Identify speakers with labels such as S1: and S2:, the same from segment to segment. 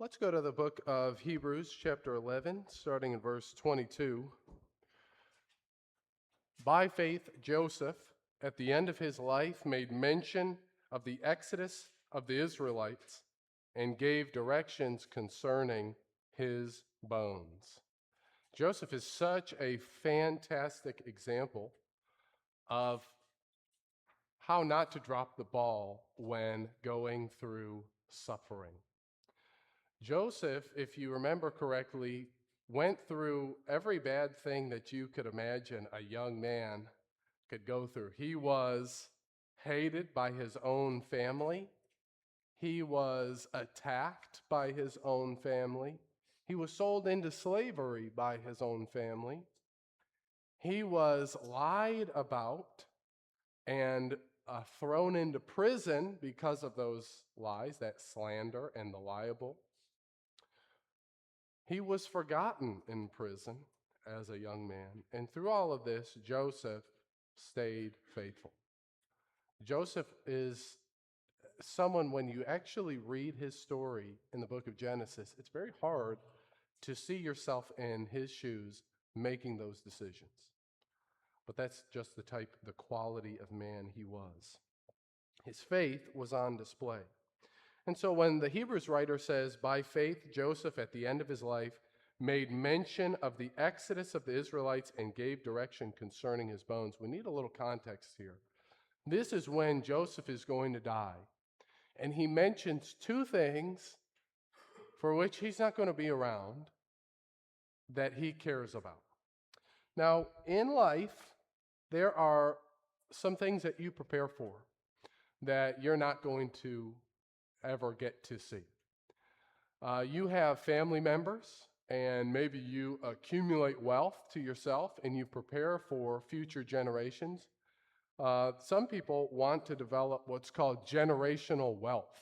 S1: Let's go to the book of Hebrews, chapter 11, starting in verse 22. By faith, Joseph, at the end of his life, made mention of the exodus of the Israelites and gave directions concerning his bones. Joseph is such a fantastic example of how not to drop the ball when going through suffering. Joseph, if you remember correctly, went through every bad thing that you could imagine a young man could go through. He was hated by his own family. He was attacked by his own family. He was sold into slavery by his own family. He was lied about and thrown into prison because of those lies, that slander and the libel. He was forgotten in prison as a young man. And through all of this, Joseph stayed faithful. Joseph is someone, when you actually read his story in the book of Genesis, it's very hard to see yourself in his shoes making those decisions. But that's just the quality of man he was. His faith was on display. And so when the Hebrews writer says, by faith, Joseph at the end of his life made mention of the exodus of the Israelites and gave direction concerning his bones, we need a little context here. This is when Joseph is going to die. And he mentions two things for which he's not going to be around that he cares about. Now, in life, there are some things that you prepare for that you're not going to ever get to see. You have family members, and maybe you accumulate wealth to yourself and you prepare for future generations. Some people want to develop what's called generational wealth.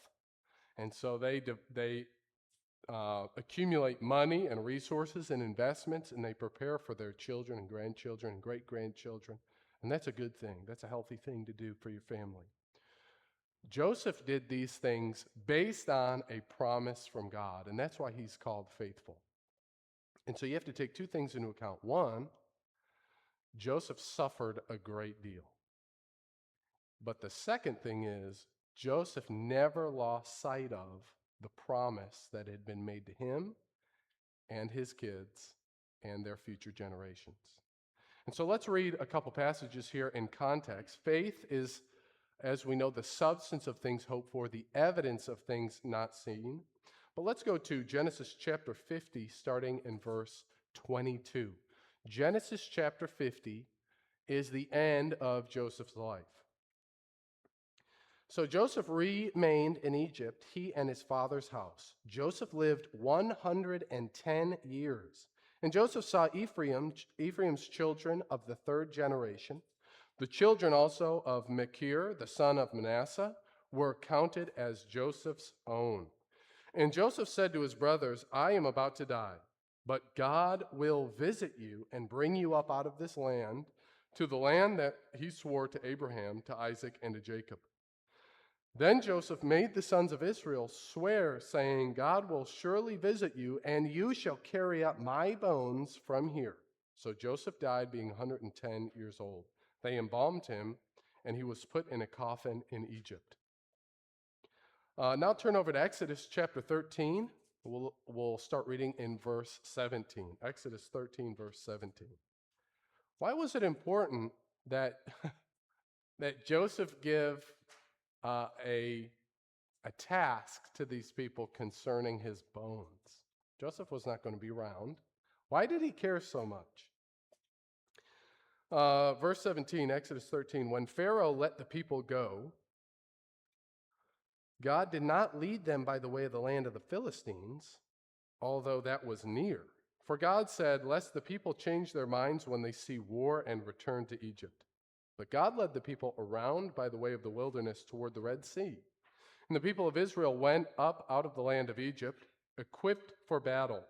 S1: And so they accumulate money and resources and investments, and they prepare for their children and grandchildren and great-grandchildren. And that's a good thing. That's a healthy thing to do for your family. Joseph did these things based on a promise from God, and that's why he's called faithful. And so you have to take two things into account. One, Joseph suffered a great deal. But the second thing is, Joseph never lost sight of the promise that had been made to him and his kids and their future generations. And so let's read a couple passages here in context. Faith is, as we know, the substance of things hoped for, the evidence of things not seen. But let's go to Genesis chapter 50, starting in verse 22. Genesis chapter 50 is the end of Joseph's life. So Joseph remained in Egypt, he and his father's house. Joseph lived 110 years. And Joseph saw Ephraim's children of the third generation. The children also of Machir, the son of Manasseh, were counted as Joseph's own. And Joseph said to his brothers, I am about to die, but God will visit you and bring you up out of this land to the land that he swore to Abraham, to Isaac, and to Jacob. Then Joseph made the sons of Israel swear, saying, God will surely visit you, and you shall carry up my bones from here. So Joseph died being 110 years old. They embalmed him, and he was put in a coffin in Egypt. Now turn over to Exodus chapter 13. We'll start reading in verse 17. Exodus 13, verse 17. Why was it important that, that Joseph give a task to these people concerning his bones? Joseph was not going to be around. Why did he care so much? Verse 17, Exodus 13, when Pharaoh let the people go, God did not lead them by the way of the land of the Philistines, although that was near. For God said, lest the people change their minds when they see war and return to Egypt. But God led the people around by the way of the wilderness toward the Red Sea. And the people of Israel went up out of the land of Egypt, equipped for battle.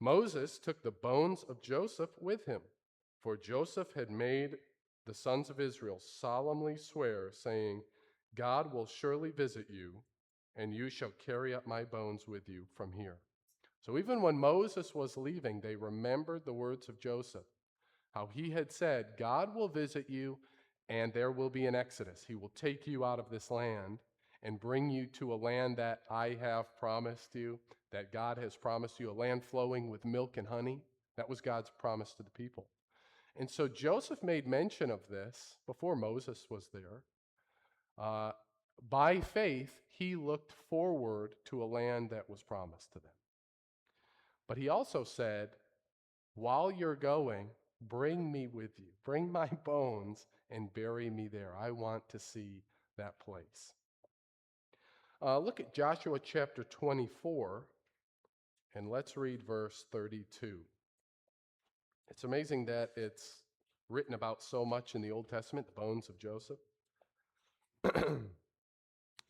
S1: Moses took the bones of Joseph with him, for Joseph had made the sons of Israel solemnly swear, saying, God will surely visit you, and you shall carry up my bones with you from here. So even when Moses was leaving, they remembered the words of Joseph, how he had said, God will visit you and there will be an exodus. He will take you out of this land and bring you to a land that I have promised you, that God has promised you, a land flowing with milk and honey. That was God's promise to the people. And so Joseph made mention of this before Moses was there. By faith, he looked forward to a land that was promised to them. But he also said, while you're going, bring me with you. Bring my bones and bury me there. I want to see that place. Look at Joshua chapter 24, and let's read verse 32. It's amazing that it's written about so much in the Old Testament, the bones of Joseph.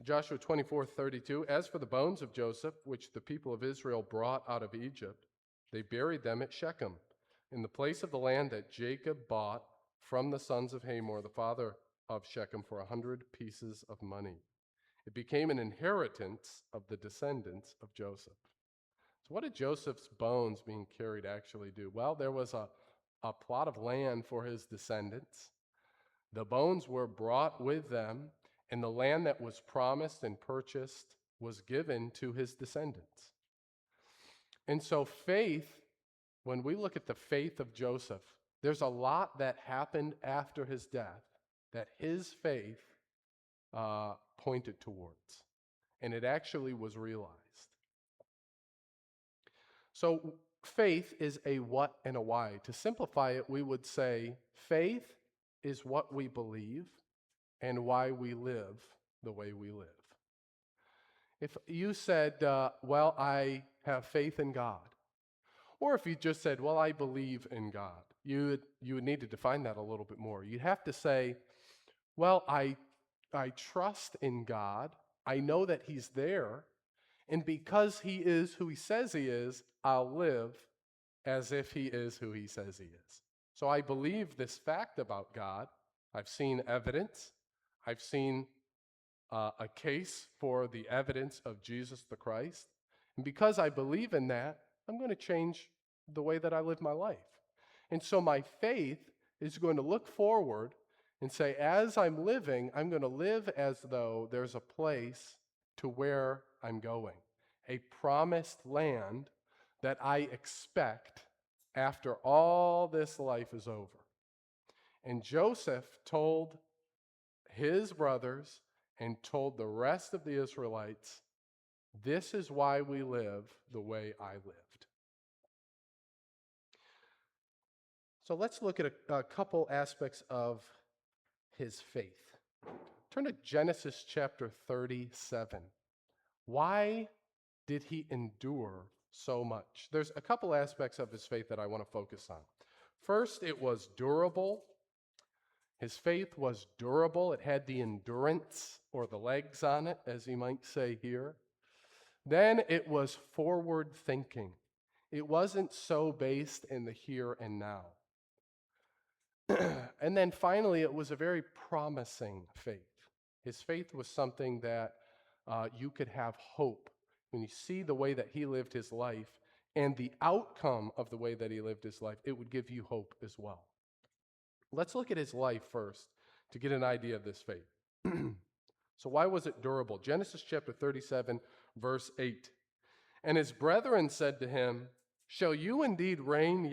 S1: Joshua 24:32, as for the bones of Joseph, which the people of Israel brought out of Egypt, they buried them at Shechem, in the place of the land that Jacob bought from the sons of Hamor, the father of Shechem, for 100 pieces of money. It became an inheritance of the descendants of Joseph. So what did Joseph's bones being carried actually do? Well, there was a plot of land for his descendants. The bones were brought with them, and the land that was promised and purchased was given to his descendants. And so faith, when we look at the faith of Joseph, there's a lot that happened after his death that his faith pointed towards, and it actually was realized. So faith is a what and a why. To simplify it, we would say faith is what we believe and why we live the way we live. If you said, well, I have faith in God, or if you just said, well, I believe in God, you would need to define that a little bit more. You'd have to say, well, I trust in God. I know that he's there. And because he is who he says he is, I'll live as if he is who he says he is. So I believe this fact about God. I've seen evidence. I've seen a case for the evidence of Jesus the Christ. And because I believe in that, I'm going to change the way that I live my life. And so my faith is going to look forward and say, as I'm living, I'm going to live as though there's a place to where I'm going, a promised land that I expect after all this life is over. And Joseph told his brothers and told the rest of the Israelites, this is why we live the way I lived. So let's look at a couple aspects of his faith. Turn to Genesis chapter 37. Why did he endure so much? There's a couple aspects of his faith that I want to focus on. First, it was durable. His faith was durable. It had the endurance, or the legs on it, as he might say here. Then it was forward thinking. It wasn't so based in the here and now. And then finally, it was a very promising faith. His faith was something that you could have hope when you see the way that he lived his life and the outcome of the way that he lived his life. It would give you hope as well. Let's look at his life first to get an idea of this faith. So why was it durable? Genesis chapter 37, verse 8. And his brethren said to him, shall you indeed reign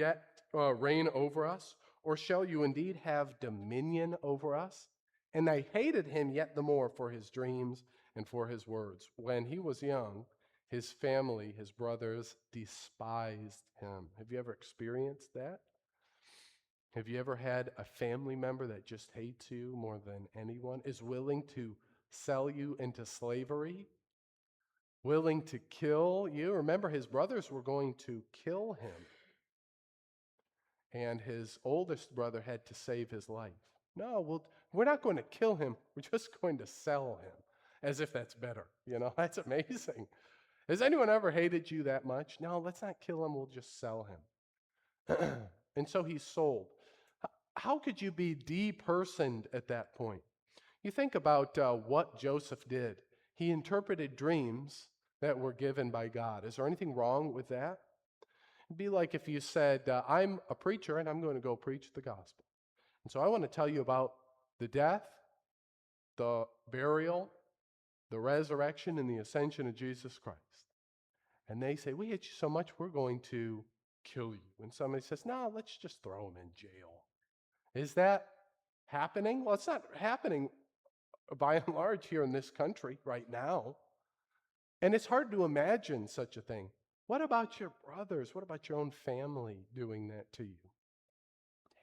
S1: over us? Or shall you indeed have dominion over us? And they hated him yet the more for his dreams and for his words. When he was young, his family, his brothers, despised him. Have you ever experienced that? Have you ever had a family member that just hates you more than anyone, is willing to sell you into slavery, willing to kill you? Remember, his brothers were going to kill him. And his oldest brother had to save his life. No, we're not going to kill him. We're just going to sell him, as if that's better. You know, that's amazing. Has anyone ever hated you that much? No, let's not kill him. We'll just sell him. And so he's sold. How could you be depersoned at that point? You think about what Joseph did. He interpreted dreams that were given by God. Is there anything wrong with that? It'd be like if you said, I'm a preacher and I'm going to go preach the gospel. And so I want to tell you about the death, the burial, the resurrection, and the ascension of Jesus Christ. And they say, we hate you so much, we're going to kill you. And somebody says, no, let's just throw him in jail. Is that happening? Well, it's not happening by and large here in this country right now. And it's hard to imagine such a thing. What about your brothers? What about your own family doing that to you?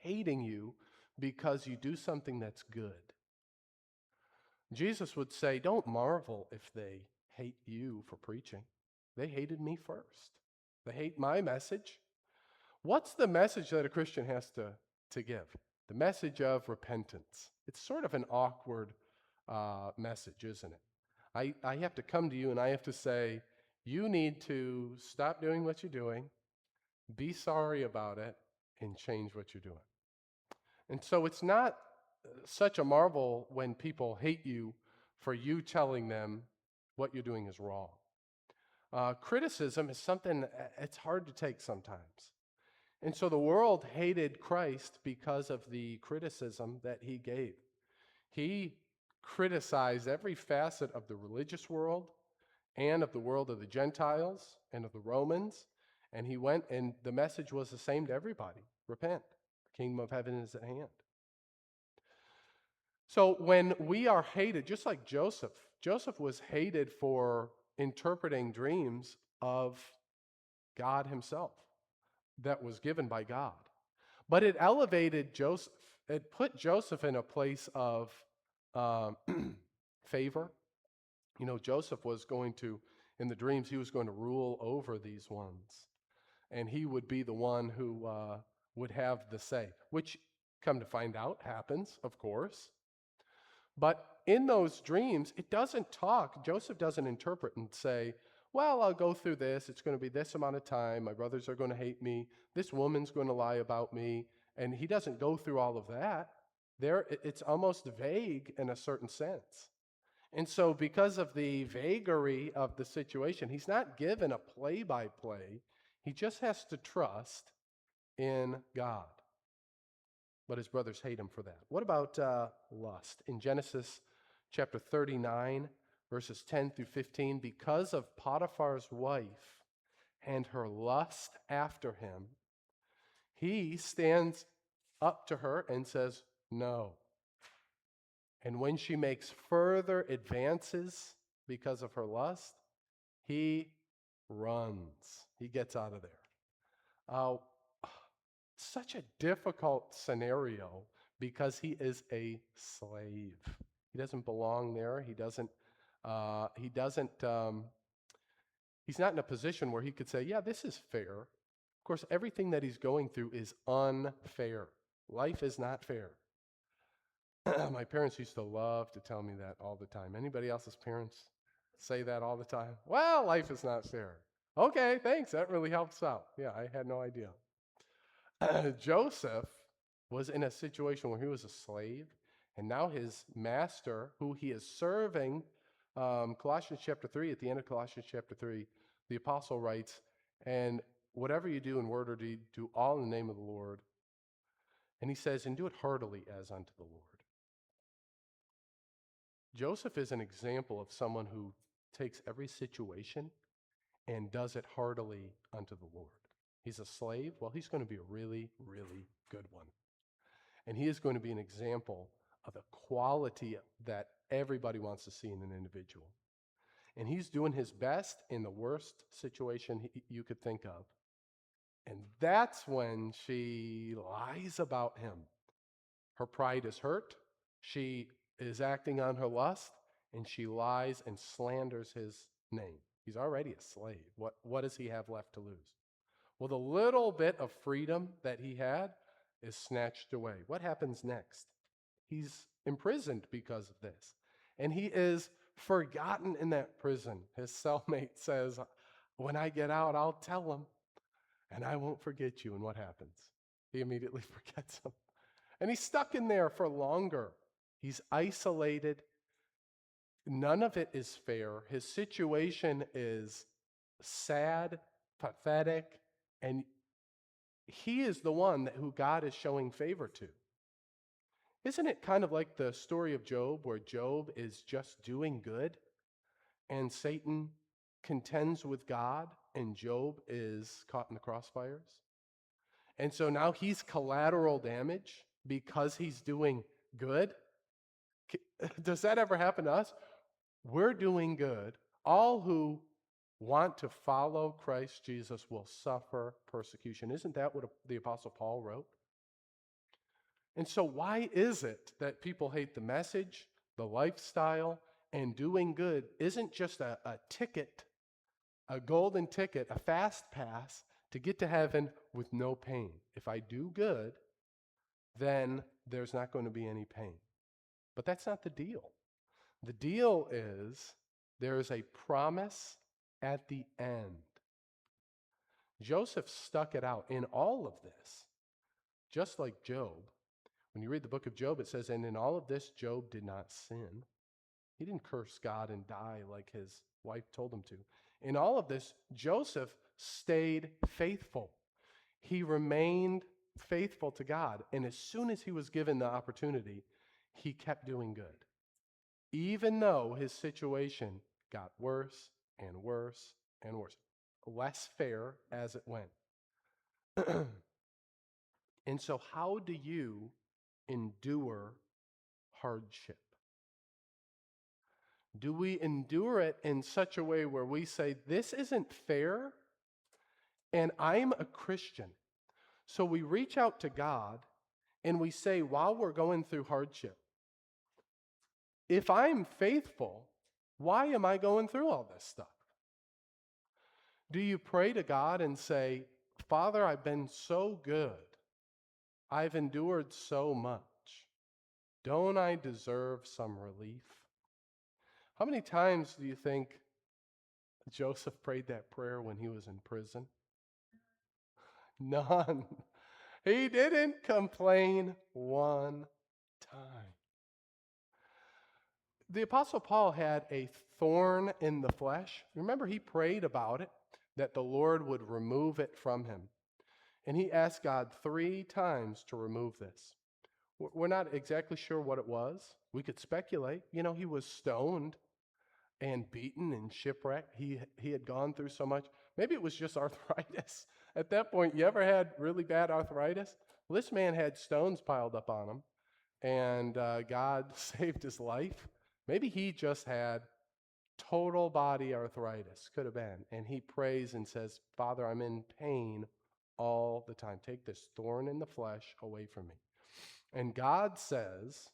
S1: Hating you because you do something that's good. Jesus would say, don't marvel if they hate you for preaching. They hated me first. They hate my message. What's the message that a Christian has to give? The message of repentance. It's sort of an awkward message, isn't it? I have to come to you and I have to say, you need to stop doing what you're doing, be sorry about it, and change what you're doing. And so it's not such a marvel when people hate you for you telling them what you're doing is wrong. Criticism is something it's hard to take sometimes. And so the world hated Christ because of the criticism that he gave. He criticized every facet of the religious world and of the world of the Gentiles and of the Romans. And he went, and the message was the same to everybody. Repent. The kingdom of heaven is at hand. So when we are hated, just like Joseph was hated for interpreting dreams of God himself that was given by God. But it elevated Joseph. It put Joseph in a place of favor. You know, Joseph was going to, in the dreams, he was going to rule over these ones. And he would be the one who would have the say, which, come to find out, happens, of course. But in those dreams, it doesn't talk. Joseph doesn't interpret and say, well, I'll go through this. It's going to be this amount of time. My brothers are going to hate me. This woman's going to lie about me. And he doesn't go through all of that. It's almost vague in a certain sense. And so because of the vagary of the situation, he's not given a play-by-play. He just has to trust in God. But his brothers hate him for that. What about lust? In Genesis chapter 39, verses 10 through 15, because of Potiphar's wife and her lust after him, he stands up to her and says, no. And when she makes further advances because of her lust, he runs. He gets out of there. Such a difficult scenario because he is a slave. He doesn't belong there. He's not in a position where he could say, yeah, this is fair. Of course, everything that he's going through is unfair. Life is not fair. My parents used to love to tell me that all the time. Anybody else's parents say that all the time? Well, life is not fair. Okay, thanks. That really helps out. Yeah, I had no idea. Joseph was in a situation where he was a slave, and now his master, who he is serving, Colossians chapter 3, at the end of Colossians chapter 3, the apostle writes, and whatever you do in word or deed, do all in the name of the Lord. And he says, and do it heartily as unto the Lord. Joseph is an example of someone who takes every situation and does it heartily unto the Lord. He's a slave. Well, he's going to be a really, really good one. And he is going to be an example of a quality that everybody wants to see in an individual. And he's doing his best in the worst situation you could think of. And that's when she lies about him. Her pride is hurt. She is acting on her lust, and she lies and slanders his name. He's already a slave. What does he have left to lose? Well, the little bit of freedom that he had is snatched away. What happens next? He's imprisoned because of this. And he is forgotten in that prison. His cellmate says, when I get out, I'll tell him, and I won't forget you. And what happens? He immediately forgets him. And he's stuck in there for longer. He's isolated. None of it is fair. His situation is sad, pathetic, and he is the one who God is showing favor to. Isn't it kind of like the story of Job, where Job is just doing good and Satan contends with God and Job is caught in the crossfires? And so now he's collateral damage because he's doing good. Does that ever happen to us? We're doing good. All who want to follow Christ Jesus will suffer persecution. Isn't that what the Apostle Paul wrote? And so why is it that people hate the message, the lifestyle, and doing good isn't just a ticket, a golden ticket, a fast pass to get to heaven with no pain? If I do good, then there's not going to be any pain. But that's not the deal. The deal is there is a promise at the end. Joseph stuck it out in all of this, just like Job. When you read the book of Job, it says, and in all of this, Job did not sin. He didn't curse God and die like his wife told him to. In all of this, Joseph stayed faithful. He remained faithful to God. And as soon as he was given the opportunity, he kept doing good, even though his situation got worse and worse and worse, less fair as it went. And so how do you endure hardship? Do we endure it in such a way where we say, this isn't fair, and I'm a Christian? So we reach out to God and we say, while we're going through hardship, if I'm faithful, why am I going through all this stuff? Do you pray to God and say, Father, I've been so good. I've endured so much. Don't I deserve some relief? How many times do you think Joseph prayed that prayer when he was in prison? None. He didn't complain one time. The Apostle Paul had a thorn in the flesh. Remember, he prayed about it, that the Lord would remove it from him. And he asked God 3 times to remove this. We're not exactly sure what it was. We could speculate. You know, he was stoned and beaten and shipwrecked. He had gone through so much. Maybe it was just arthritis. At that point, you ever had really bad arthritis? Well, this man had stones piled up on him, and God saved his life. Maybe he just had total body arthritis. Could have been. And he prays and says, Father, I'm in pain all the time. Take this thorn in the flesh away from me. And God says,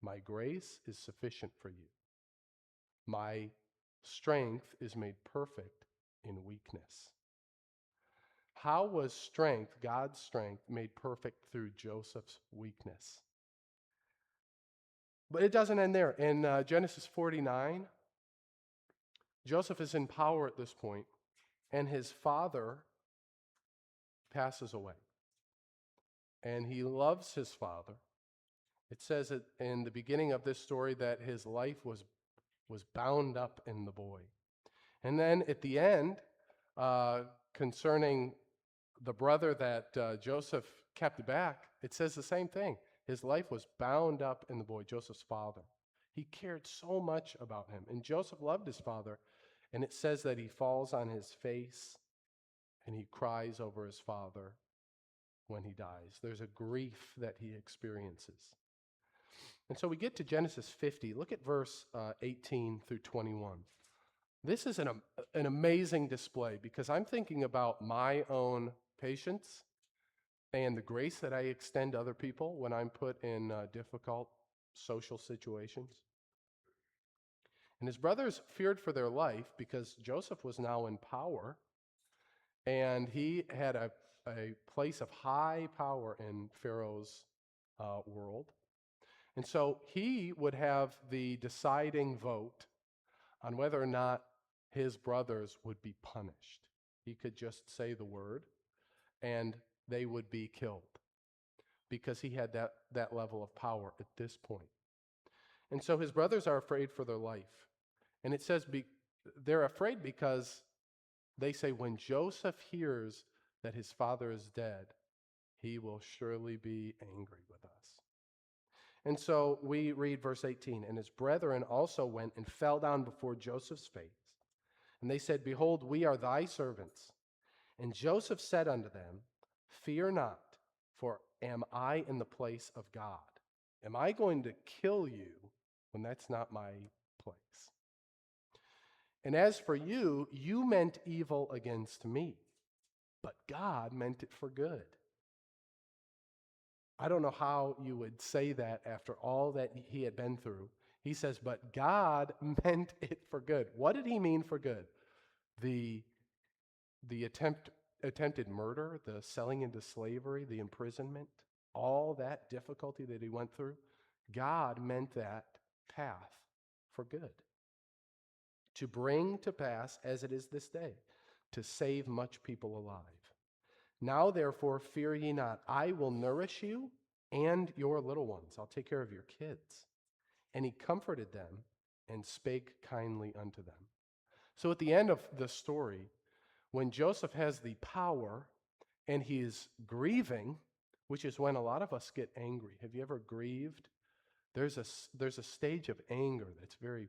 S1: my grace is sufficient for you. My strength is made perfect in weakness. How was strength, God's strength, made perfect through Joseph's weakness? But it doesn't end there. In Genesis 49, Joseph is in power at this point, and his father passes away. And he loves his father. It says in the beginning of this story that his life was bound up in the boy. And then at the end, concerning the brother that Joseph kept back, it says the same thing. His life was bound up in the boy, Joseph's father. He cared so much about him. And Joseph loved his father. And it says that he falls on his face and he cries over his father when he dies. There's a grief that he experiences. And so we get to Genesis 50. Look at verse 18 through 21. This is an amazing display because I'm thinking about my own patience and the grace that I extend to other people when I'm put in difficult social situations. And his brothers feared for their life because Joseph was now in power, and he had a place of high power in Pharaoh's world. And so he would have the deciding vote on whether or not his brothers would be punished. He could just say the word, and they would be killed because he had that level of power at this point. And so his brothers are afraid for their life. And it says they're afraid because they say when Joseph hears that his father is dead, he will surely be angry with us. And so we read verse 18, and his brethren also went and fell down before Joseph's face. And they said, Behold, we are thy servants. And Joseph said unto them, Fear not, for am I in the place of God? Am I going to kill you when that's not my place? And as for you, you meant evil against me, but God meant it for good. I don't know how you would say that after all that he had been through. He says, but God meant it for good. What did he mean for good? The attempted murder, the selling into slavery, the imprisonment, all that difficulty that he went through, God meant that path for good. To bring to pass, as it is this day, to save much people alive. Now, therefore, fear ye not. I will nourish you and your little ones. I'll take care of your kids. And he comforted them and spake kindly unto them. So at the end of the story, when Joseph has the power and he is grieving, which is when a lot of us get angry. Have you ever grieved? There's a stage of anger that's very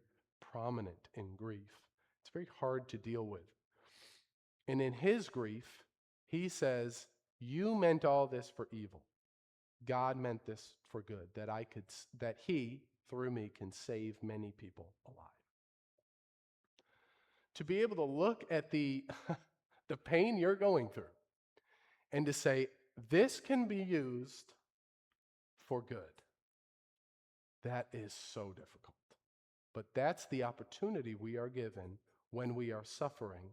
S1: prominent in grief. It's very hard to deal with. And in his grief, he says, you meant all this for evil. God meant this for good, that he, through me, can save many people alive. To be able to look at the pain you're going through and to say, this can be used for good. That is so difficult. But that's the opportunity we are given when we are suffering.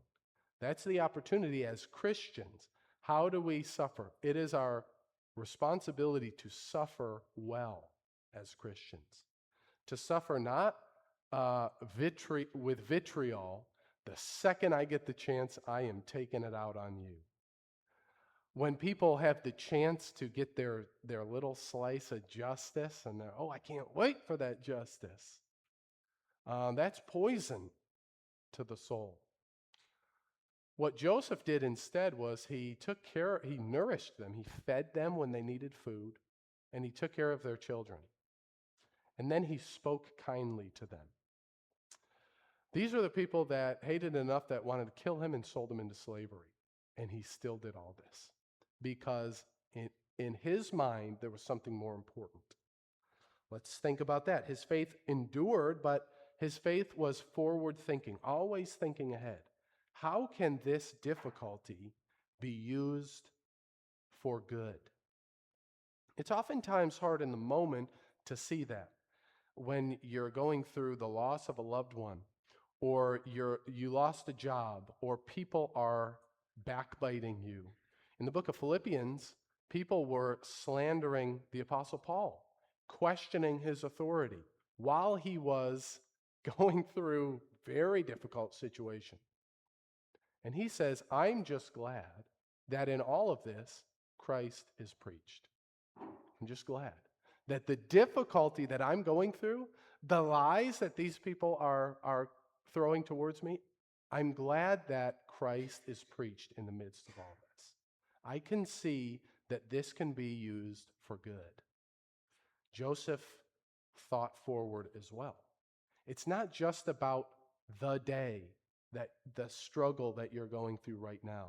S1: That's the opportunity as Christians. How do we suffer? It is our responsibility to suffer well as Christians. To suffer not with vitriol. The second I get the chance, I am taking it out on you. When people have the chance to get their little slice of justice and they're, I can't wait for that justice. That's poison to the soul. What Joseph did instead was he nourished them. He fed them when they needed food, and he took care of their children. And then he spoke kindly to them. These are the people that hated enough that wanted to kill him and sold him into slavery. And he still did all this because in his mind, there was something more important. Let's think about that. His faith endured, but his faith was forward thinking, always thinking ahead. How can this difficulty be used for good? It's oftentimes hard in the moment to see that. When you're going through the loss of a loved one, or you lost a job, or people are backbiting you. In the book of Philippians, people were slandering the Apostle Paul, questioning his authority while he was going through very difficult situation. And he says, I'm just glad that in all of this, Christ is preached. I'm just glad that the difficulty that I'm going through, the lies that these people are throwing towards me, I'm glad that Christ is preached in the midst of all this. I can see that this can be used for good. Joseph thought forward as well. It's not just about the day, that the struggle that you're going through right now.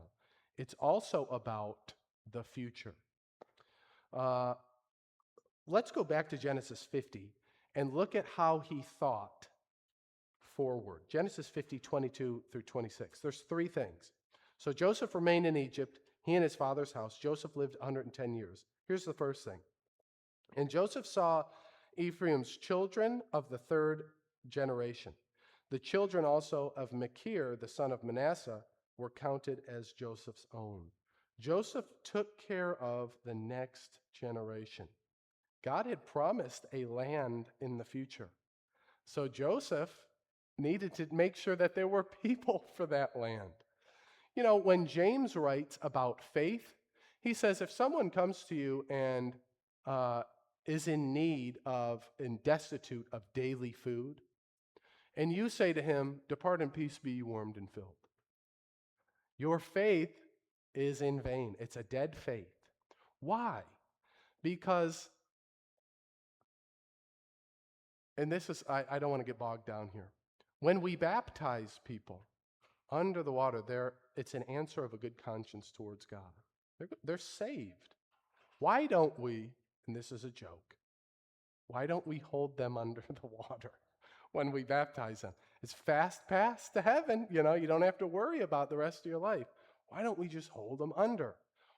S1: It's also about the future. Let's go back to Genesis 50 and look at how he thought forward. Genesis 50, 22 through 26. There's three things. So Joseph remained in Egypt, he and his father's house. Joseph lived 110 years. Here's the first thing. And Joseph saw Ephraim's children of the third generation. The children also of Machir, the son of Manasseh, were counted as Joseph's own. Joseph took care of the next generation. God had promised a land in the future. So Joseph needed to make sure that there were people for that land. You know, when James writes about faith, he says if someone comes to you and is in need of and destitute of daily food, and you say to him, depart in peace, be ye warmed and filled. Your faith is in vain. It's a dead faith. Why? Because, and this is, I don't want to get bogged down here. When we baptize people under the water, it's an answer of a good conscience towards God. They're saved. Why don't we, and this is a joke, why don't we hold them under the water when we baptize them? It's fast pass to heaven. You don't have to worry about the rest of your life. Why don't we just hold them under?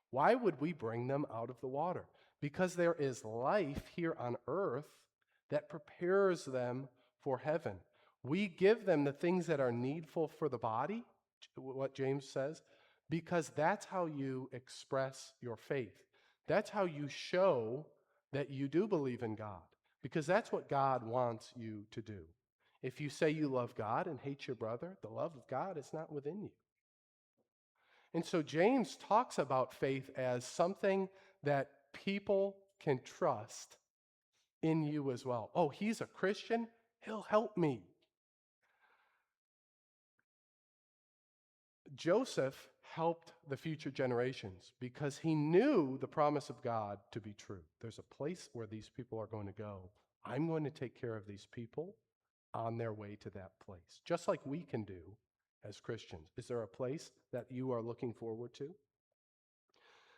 S1: Why would we bring them out of the water? Because there is life here on earth that prepares them for heaven. We give them the things that are needful for the body, what James says, because that's how you express your faith. That's how you show that you do believe in God, because that's what God wants you to do. If you say you love God and hate your brother, the love of God is not within you. And so James talks about faith as something that people can trust in you as well. Oh, he's a Christian? He'll help me. Joseph helped the future generations because he knew the promise of God to be true. There's a place where these people are going to go. I'm going to take care of these people on their way to that place, just like we can do as Christians. Is there a place that you are looking forward to?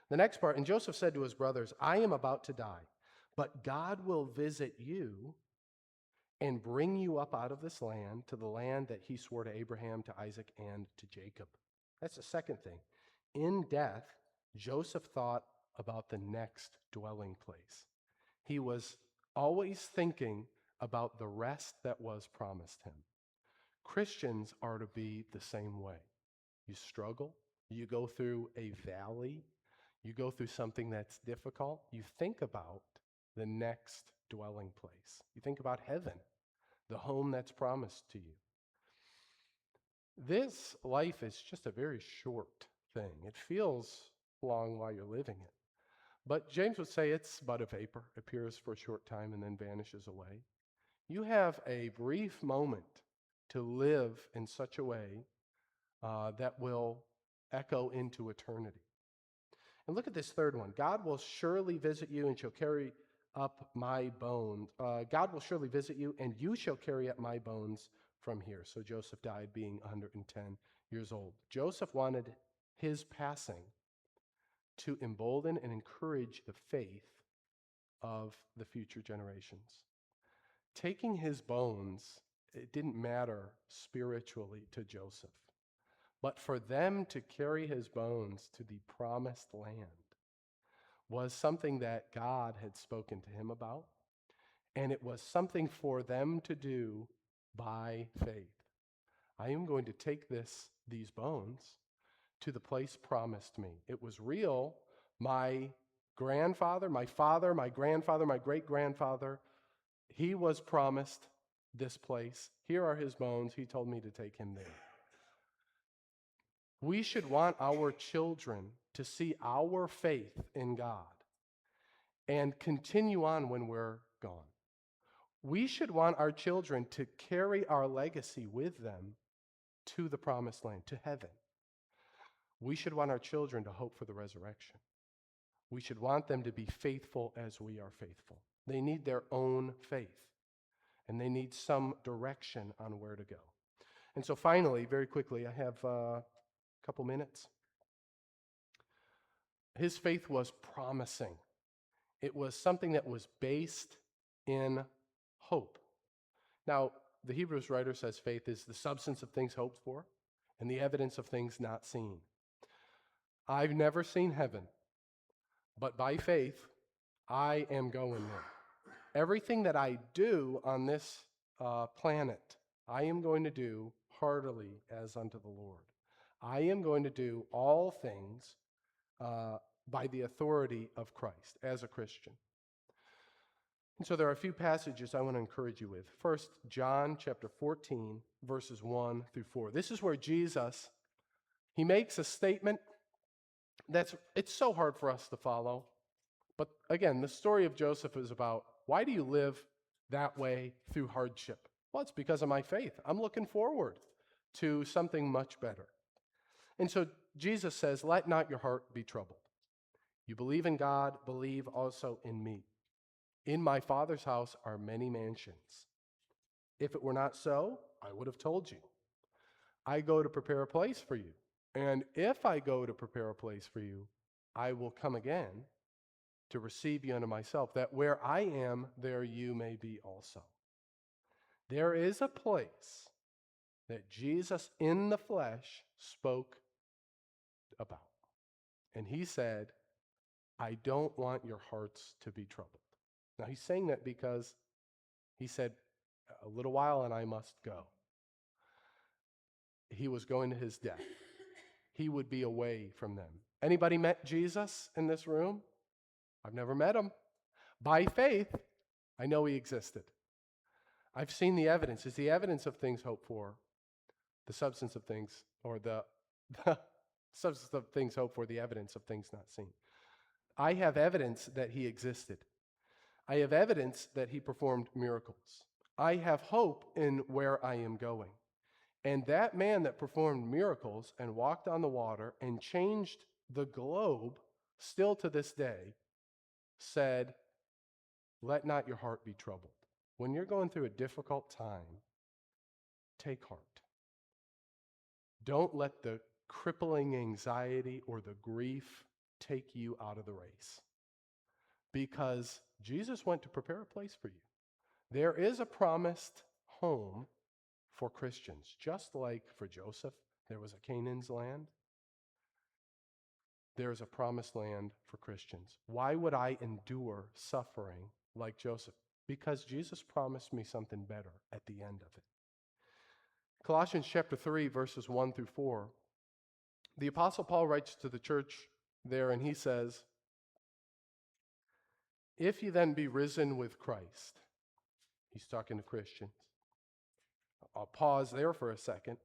S1: The next part, and Joseph said to his brothers, I am about to die, but God will visit you and bring you up out of this land to the land that he swore to Abraham, to Isaac, and to Jacob. That's the second thing. In death, Joseph thought about the next dwelling place. He was always thinking about the rest that was promised him. Christians are to be the same way. You struggle, you go through a valley, you go through something that's difficult, you think about the next dwelling place. You think about heaven, the home that's promised to you. This life is just a very short thing. It feels long while you're living it. But James would say it's but a vapor, appears for a short time and then vanishes away. You have a brief moment to live in such a way that will echo into eternity. And look at this third one. God will surely visit you and shall carry up my bones. God will surely visit you and you shall carry up my bones from here. So Joseph died being 110 years old. Joseph wanted his passing to embolden and encourage the faith of the future generations. Taking his bones, it didn't matter spiritually to Joseph, but for them to carry his bones to the promised land was something that God had spoken to him about, and it was something for them to do by faith. I am going to take these bones to the place promised me. It was real. My grandfather, my father, my grandfather, my great-grandfather, he was promised this place. Here are his bones. He told me to take him there. We should want our children to see our faith in God and continue on when we're gone. We should want our children to carry our legacy with them to the promised land, to heaven. We should want our children to hope for the resurrection. We should want them to be faithful as we are faithful. They need their own faith, and they need some direction on where to go. And so finally, very quickly, I have a couple minutes. His faith was promising. It was something that was based in hope. Now, the Hebrews writer says faith is the substance of things hoped for and the evidence of things not seen. I've never seen heaven, but by faith, I am going there. Everything that I do on this planet, I am going to do heartily as unto the Lord. I am going to do all things by the authority of Christ as a Christian. And so there are a few passages I want to encourage you with. First, John chapter 14, verses 1 through 4. This is where Jesus, he makes a statement it's so hard for us to follow. But again, the story of Joseph is about, why do you live that way through hardship? Well, it's because of my faith. I'm looking forward to something much better. And so Jesus says, let not your heart be troubled. You believe in God, believe also in me. In my Father's house are many mansions. If it were not so, I would have told you. I go to prepare a place for you. And if I go to prepare a place for you, I will come again to receive you unto myself, that where I am, there you may be also. There is a place that Jesus in the flesh spoke about. And he said, I don't want your hearts to be troubled. Now he's saying that because he said, a little while and I must go. He was going to his death. He would be away from them. Anybody met Jesus in this room? I've never met him. By faith, I know he existed. I've seen the evidence. Is the evidence of things hoped for the substance of things, or the substance of things hoped for, the evidence of things not seen? I have evidence that he existed. I have evidence that he performed miracles. I have hope in where I am going. And that man that performed miracles and walked on the water and changed the globe, still to this day, said, let not your heart be troubled. When you're going through a difficult time, take heart. Don't let the crippling anxiety or the grief take you out of the race. Because Jesus went to prepare a place for you. There is a promised home for Christians, just like for Joseph, there was a Canaan's land. There is a promised land for Christians. Why would I endure suffering like Joseph? Because Jesus promised me something better at the end of it. Colossians chapter 3, verses 1 through 4. The Apostle Paul writes to the church there, and he says, if you then be risen with Christ, he's talking to Christians. I'll pause there for a second.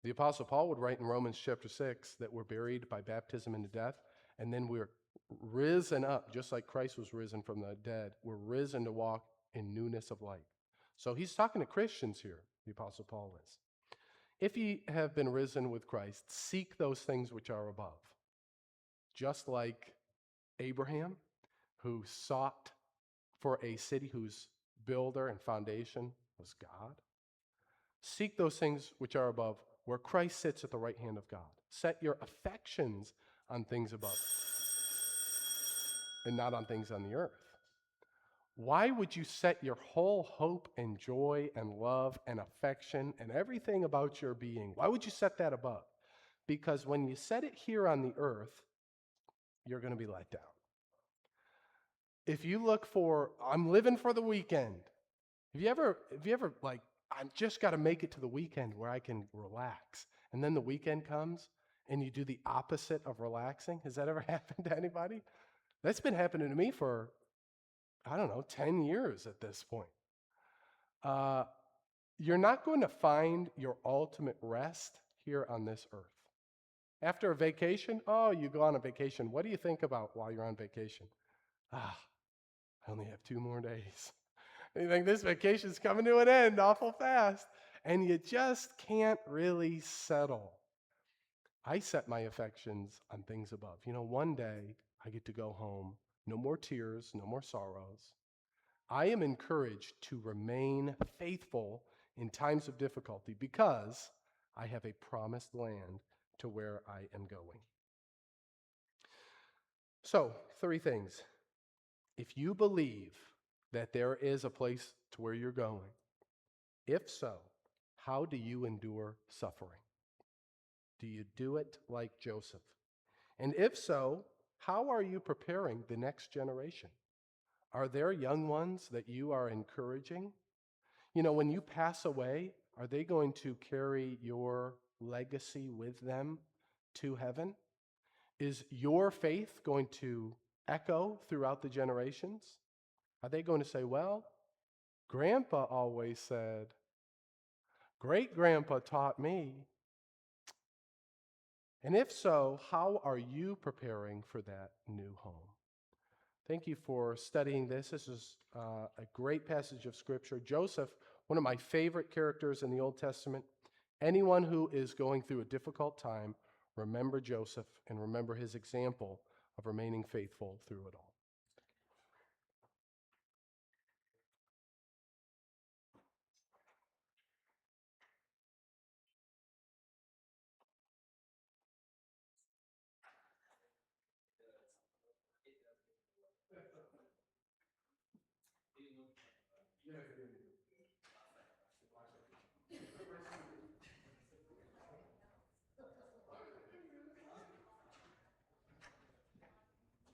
S1: The Apostle Paul would write in Romans chapter 6 that we're buried by baptism into death, and then we're risen up, just like Christ was risen from the dead. We're risen to walk in newness of life. So he's talking to Christians here, the Apostle Paul is. If ye have been risen with Christ, seek those things which are above. Just like Abraham, who sought for a city whose builder and foundation was God. Seek those things which are above, where Christ sits at the right hand of God. Set your affections on things above and not on things on the earth. Why would you set your whole hope and joy and love and affection and everything about your being? Why would you set that above? Because when you set it here on the earth, you're going to be let down. If you look for, I'm living for the weekend. Have you ever like, I've just got to make it to the weekend where I can relax. And then the weekend comes and you do the opposite of relaxing? Has that ever happened to anybody? That's been happening to me for, 10 years at this point. You're not going to find your ultimate rest here on this earth. After a vacation, you go on a vacation. What do you think about while you're on vacation? I only have 2 more days. And you think this vacation's coming to an end awful fast. And you just can't really settle. I set my affections on things above. One day I get to go home. No more tears, no more sorrows. I am encouraged to remain faithful in times of difficulty because I have a promised land to where I am going. So, 3 things. If you believe that there is a place to where you're going, if so, how do you endure suffering? Do you do it like Joseph? And if so, how are you preparing the next generation? Are there young ones that you are encouraging? When you pass away, are they going to carry your legacy with them to heaven? Is your faith going to echo throughout the generations? Are they going to say, well, Grandpa always said, great-grandpa taught me? And if so, how are you preparing for that new home? Thank you for studying this. This is a great passage of Scripture. Joseph one of my favorite characters in the Old Testament. Anyone who is going through a difficult time, remember Joseph and remember his example of remaining faithful through it all. Yeah.